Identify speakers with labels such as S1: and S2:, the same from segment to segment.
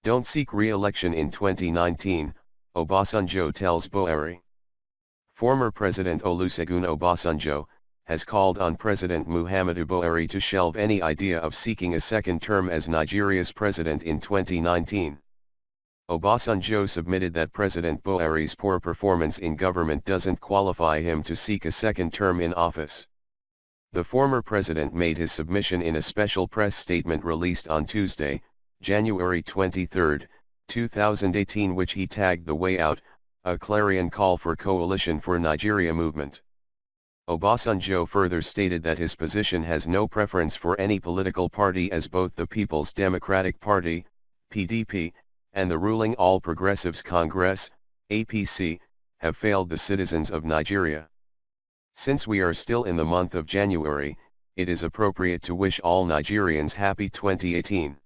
S1: Don't seek re-election in 2019, Obasanjo tells Buhari. Former President Olusegun Obasanjo has called on President Muhammadu Buhari to shelve any idea of seeking a second term as Nigeria's president in 2019. Obasanjo submitted that President Buhari's poor performance in government doesn't qualify him to seek a second term in office. The former president made his submission in a special press statement released on Tuesday, January 23, 2018, which he tagged "The Way Out," a clarion call for Coalition for Nigeria movement. Obasanjo further stated that his position has no preference for any political party, as both the People's Democratic Party, PDP, and the ruling All Progressives Congress, APC, have failed the citizens of Nigeria. Since we are still in the month of January, it is appropriate to wish all Nigerians happy 2018.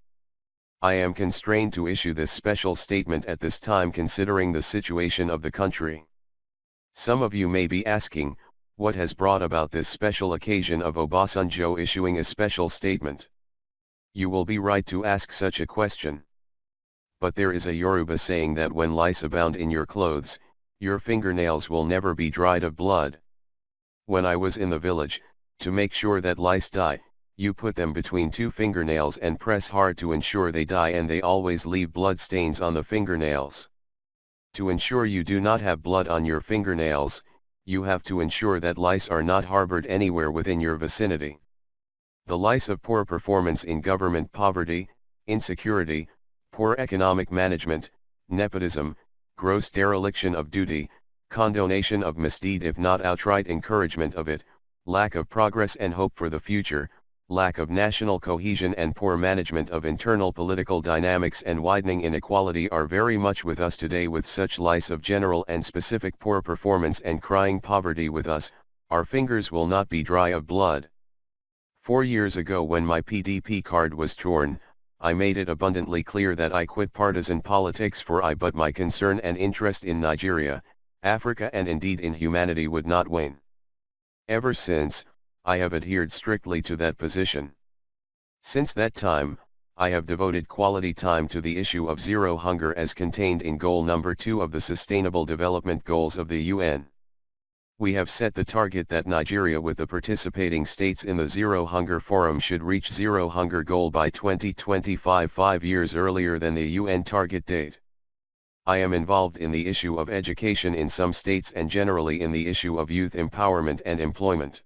S1: I am constrained to issue this special statement at this time considering the situation of the country. Some of you may be asking, what has brought about this special occasion of Obasanjo issuing a special statement? You will be right to ask such a question. But there is a Yoruba saying that when lice abound in your clothes, your fingernails will never be dried of blood. When I was in the village, to make sure that lice die, you put them between two fingernails and press hard to ensure they die, and they always leave blood stains on the fingernails. To ensure you do not have blood on your fingernails, you have to ensure that lice are not harbored anywhere within your vicinity. The lice of poor performance in government, poverty, insecurity, poor economic management, nepotism, gross dereliction of duty, condonation of misdeed if not outright encouragement of it, lack of progress and hope for the future, lack of national cohesion and poor management of internal political dynamics and widening inequality are very much with us today. With such lice of general and specific poor performance and crying poverty with us, our fingers will not be dry of blood. 4 years ago, when my PDP card was torn, I made it abundantly clear that I quit partisan politics, for I but my concern and interest in Nigeria, Africa and indeed in humanity would not wane. Ever since, I have adhered strictly to that position. Since that time, I have devoted quality time to the issue of zero hunger as contained in Goal Number 2 of the Sustainable Development Goals of the UN. We have set the target that Nigeria, with the participating states in the Zero Hunger Forum, should reach zero hunger goal by 2025, 5 years earlier than the UN target date. I am involved in the issue of education in some states and generally in the issue of youth empowerment and employment.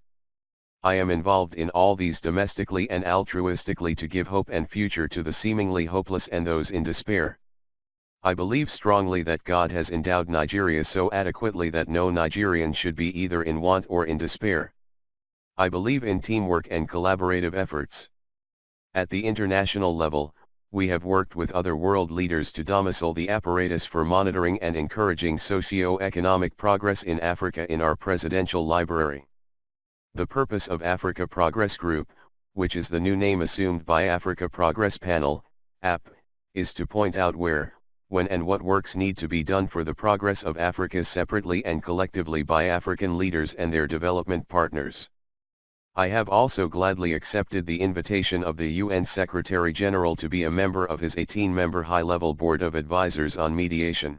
S1: I am involved in all these domestically and altruistically to give hope and future to the seemingly hopeless and those in despair. I believe strongly that God has endowed Nigeria so adequately that no Nigerian should be either in want or in despair. I believe in teamwork and collaborative efforts. At the international level, we have worked with other world leaders to domicile the apparatus for monitoring and encouraging socio-economic progress in Africa in our presidential library. The purpose of Africa Progress Group, which is the new name assumed by Africa Progress Panel, AP, is to point out where, when and what works need to be done for the progress of Africa separately and collectively by African leaders and their development partners. I have also gladly accepted the invitation of the UN Secretary-General to be a member of his 18-member high-level board of advisors on mediation.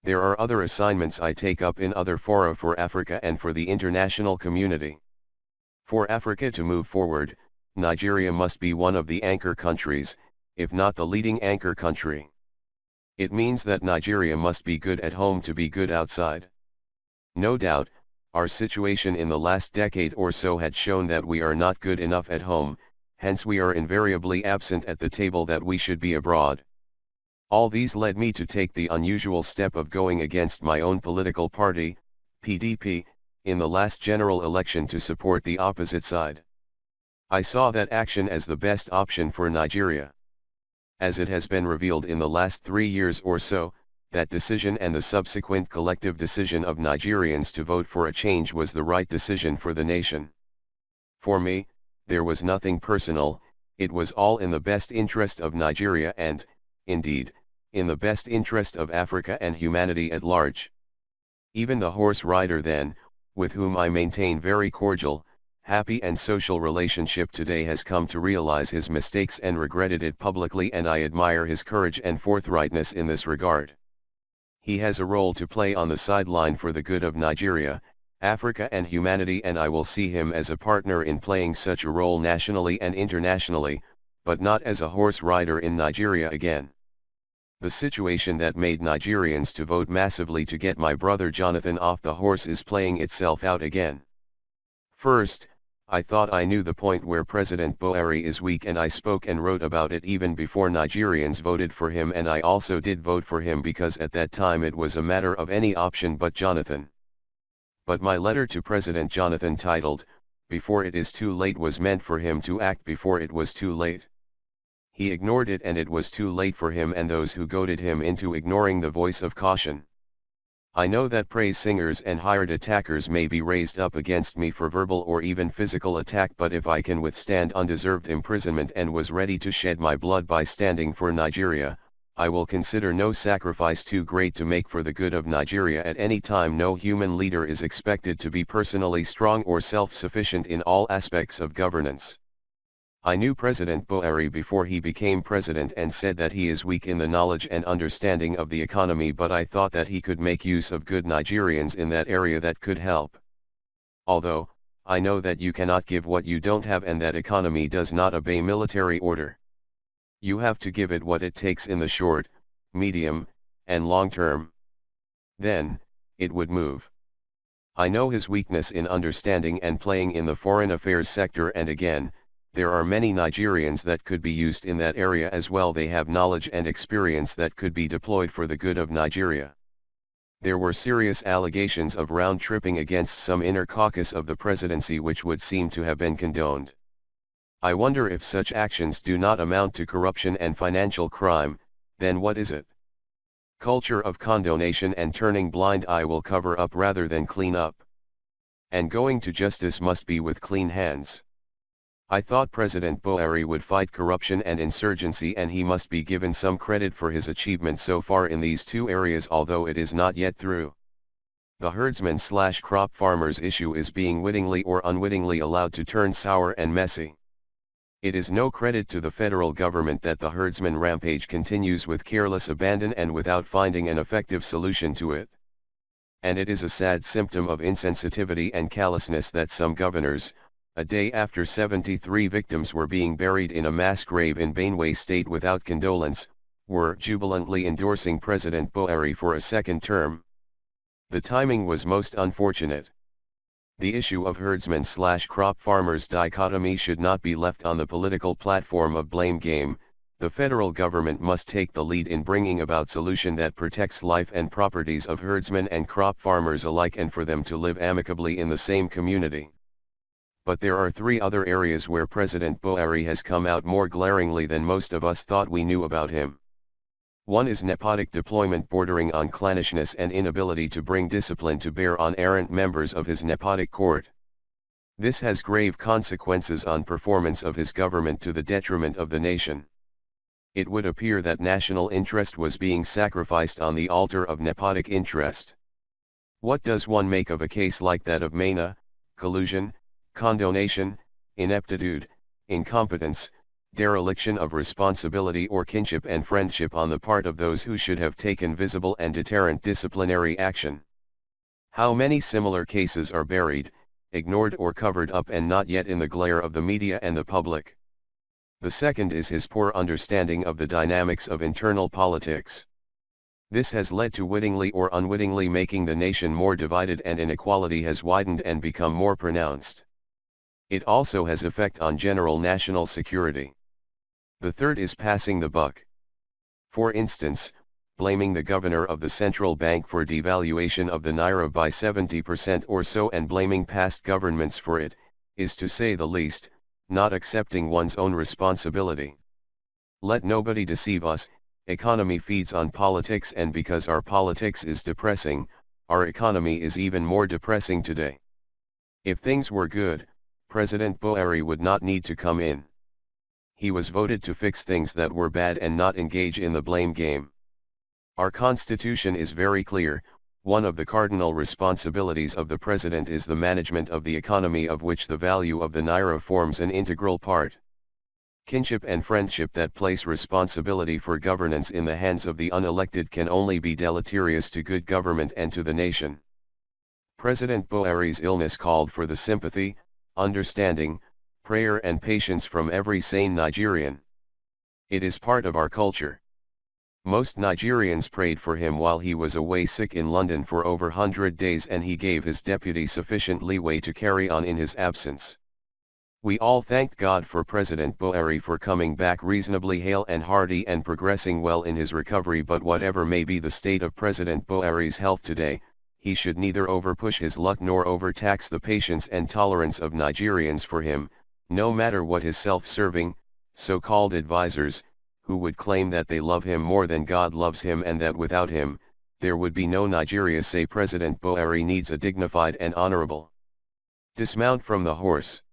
S1: There are other assignments I take up in other fora for Africa and for the international community. For Africa to move forward, Nigeria must be one of the anchor countries, if not the leading anchor country. It means that Nigeria must be good at home to be good outside. No doubt, our situation in the last decade or so had shown that we are not good enough at home, hence we are invariably absent at the table that we should be abroad. All these led me to take the unusual step of going against my own political party, PDP, in the last general election to support the opposite side. I saw that action as the best option for Nigeria. As it has been revealed in the last 3 years or so, that decision and the subsequent collective decision of Nigerians to vote for a change was the right decision for the nation. For me, there was nothing personal, it was all in the best interest of Nigeria and, indeed, in the best interest of Africa and humanity at large. Even the horse rider then, with whom I maintain very cordial, happy and social relationship today has come to realize his mistakes and regretted it publicly, and I admire his courage and forthrightness in this regard. He has a role to play on the sideline for the good of Nigeria, Africa and humanity, and I will see him as a partner in playing such a role nationally and internationally, but not as a horse rider in Nigeria again. The situation that made Nigerians to vote massively to get my brother Jonathan off the horse is playing itself out again. First, I thought I knew the point where President Buhari is weak, and I spoke and wrote about it even before Nigerians voted for him, and I also did vote for him because at that time it was a matter of any option but Jonathan. But my letter to President Jonathan titled, "Before it is too late," was meant for him to act before it was too late. He ignored it, and it was too late for him and those who goaded him into ignoring the voice of caution. I know that praise singers and hired attackers may be raised up against me for verbal or even physical attack, but if I can withstand undeserved imprisonment and was ready to shed my blood by standing for Nigeria, I will consider no sacrifice too great to make for the good of Nigeria at any time. No human leader is expected to be personally strong or self-sufficient in all aspects of governance. I knew President Buhari before he became president and said that he is weak in the knowledge and understanding of the economy, but I thought that he could make use of good Nigerians in that area that could help. Although, I know that you cannot give what you don't have, and that economy does not obey military order. You have to give it what it takes in the short, medium, and long term. Then, it would move. I know his weakness in understanding and playing in the foreign affairs sector, and again, there are many Nigerians that could be used in that area as well. They have knowledge and experience that could be deployed for the good of Nigeria. There were serious allegations of round-tripping against some inner caucus of the presidency which would seem to have been condoned. I wonder if such actions do not amount to corruption and financial crime. Then what is it? Culture of condonation and turning blind eye will cover up rather than clean up. And going to justice must be with clean hands. I thought President Buhari would fight corruption and insurgency, and he must be given some credit for his achievements so far in these two areas, although it is not yet through. The herdsmen/crop farmers issue is being wittingly or unwittingly allowed to turn sour and messy. It is no credit to the federal government that the herdsman rampage continues with careless abandon and without finding an effective solution to it. And it is a sad symptom of insensitivity and callousness that some governors, a day after 73 victims were being buried in a mass grave in Benue State without condolence, were jubilantly endorsing President Buhari for a second term. The timing was most unfortunate. The issue of herdsmen/crop farmers dichotomy should not be left on the political platform of blame game. The federal government must take the lead in bringing about solution that protects life and properties of herdsmen and crop farmers alike, and for them to live amicably in the same community. But there are three other areas where President Buhari has come out more glaringly than most of us thought we knew about him. One is nepotic deployment bordering on clannishness and inability to bring discipline to bear on errant members of his nepotic court. This has grave consequences on performance of his government to the detriment of the nation. It would appear that national interest was being sacrificed on the altar of nepotic interest. What does one make of a case like that of Maina, collusion, condonation, ineptitude, incompetence, dereliction of responsibility, or kinship and friendship on the part of those who should have taken visible and deterrent disciplinary action? How many similar cases are buried, ignored or covered up and not yet in the glare of the media and the public? The second is his poor understanding of the dynamics of internal politics. This has led to wittingly or unwittingly making the nation more divided, and inequality has widened and become more pronounced. It also has effect on general national security. The third is passing the buck. For instance, blaming the governor of the central bank for devaluation of the naira by 70% or so and blaming past governments for it, is to say the least, not accepting one's own responsibility. Let nobody deceive us, economy feeds on politics, and because our politics is depressing, our economy is even more depressing today. If things were good, President Buhari would not need to come in. He was voted to fix things that were bad and not engage in the blame game. Our constitution is very clear: One of the cardinal responsibilities of the president is the management of the economy, of which the value of the naira forms an integral part. Kinship and friendship that place responsibility for governance in the hands of the unelected can only be deleterious to good government and to the nation. President Buhari's illness called for the sympathy, understanding, prayer and patience from every sane Nigerian. It is part of our culture. Most Nigerians prayed for him while he was away sick in London for over 100 days, and he gave his deputy sufficient leeway to carry on in his absence. We all thanked God for President Buhari for coming back reasonably hale and hearty and progressing well in his recovery, but whatever may be the state of President Buhari's health today, he should neither overpush his luck nor overtax the patience and tolerance of Nigerians for him, no matter what his self-serving, so-called advisers, who would claim that they love him more than God loves him and that without him, there would be no Nigeria, say President Buhari needs a dignified and honorable dismount from the horse.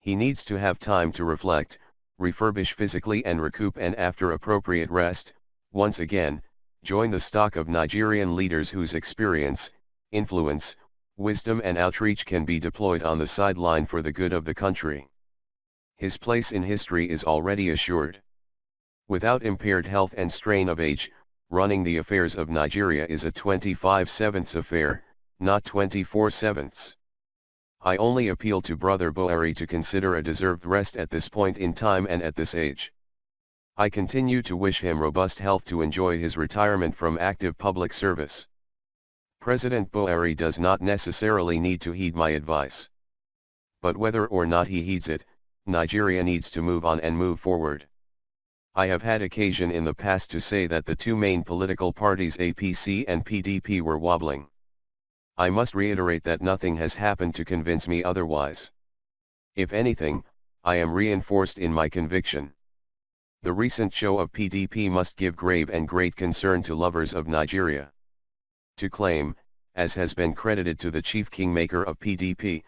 S1: He needs to have time to reflect, refurbish physically and recoup, and after appropriate rest, once again, join the stock of Nigerian leaders whose experience, influence, wisdom and outreach can be deployed on the sideline for the good of the country. His place in history is already assured. Without impaired health and strain of age, running the affairs of Nigeria is a 25/7 affair, not 24/7. I only appeal to Brother Buhari to consider a deserved rest at this point in time and at this age. I continue to wish him robust health to enjoy his retirement from active public service. President Buhari does not necessarily need to heed my advice. But whether or not he heeds it, Nigeria needs to move on and move forward. I have had occasion in the past to say that the two main political parties APC and PDP were wobbling. I must reiterate that nothing has happened to convince me otherwise. If anything, I am reinforced in my conviction. The recent show of PDP must give grave and great concern to lovers of Nigeria. To claim, as has been credited to the chief kingmaker of PDP,